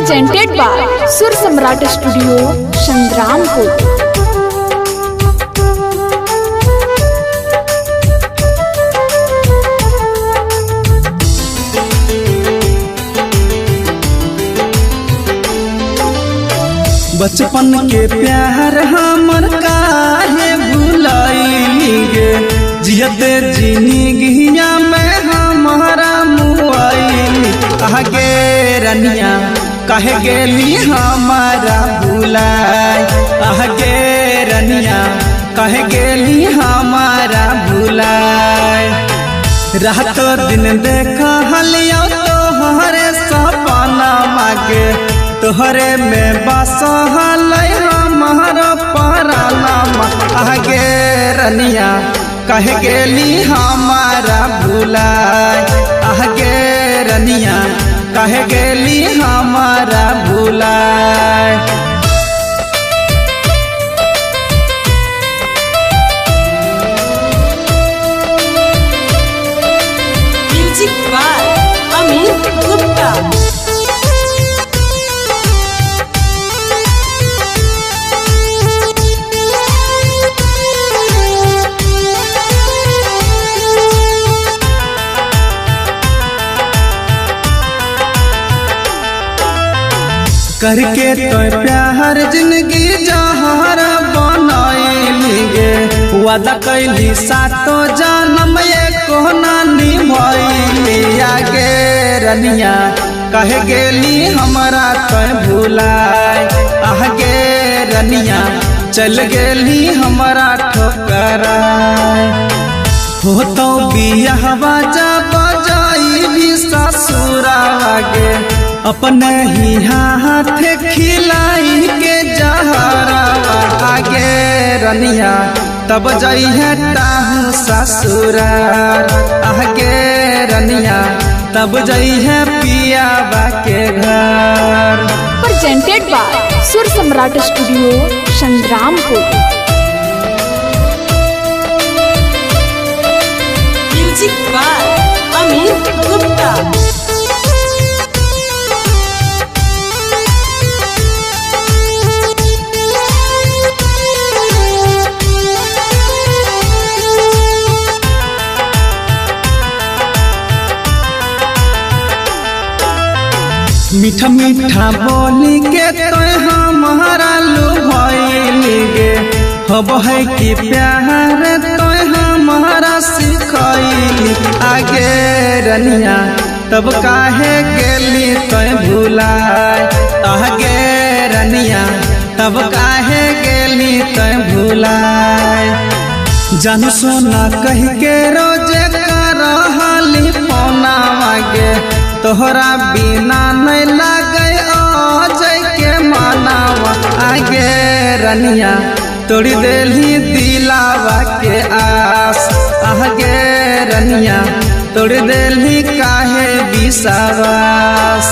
presented by Sur Samrat Studio, Sangrampuर। बचपन के प्यार हमर काहे भुलाइगे, जियते जिंदगिया में हमारा मुआइली। आगे रनिया काहे गेली हमारा भुलाई, आगे रनिया काहे गेली हमारा भुलाई। रात दिन देखा हलिया तोहरे सपना मागे, तोहरे में बसल हमारा पराना। आगे रनिया कह गेली हमारा भुलाई, आगे रनिया कह गेली हमारा भुलाई। Music by Amit Gupta. करके तो प्यार जिंदगी जहर बनाइलिगे, वादा कैली सातो जन्म एको ना निभैली। आगे रनिया कह गेली हमरा तो भुलाई, आगे रनिया चल गेली हमरा ठोकराई। हो तो बियाहवा जब जाई भी ससुरागे, अपने ही हाथ खिलाई के जहरा। आगे रनिया तब जाई है ताहू ससुरार, आगे रनिया तब जाई है पियाबा के घर। Presented by Sur Samrat Studio, Sangrampuर। Music by Amit Gupta. मीठा मीठा बोली के तो हमारा लुभाइलिगे, हब है कि प्यार तो हमारा सिखैली। आगे रनिया तब काहे गेली तो भुलाई, आगे रनिया तब काहे गेली तो भुलाई। जान सोना कह के रोजे करहली पौना मागे, तोहरा बिना नहीं लागे अजय के मानावा। आगे रनिया तोड़ी देली दिलावा के आस, आगे रनिया तोड़ी देली काहे विश्वास।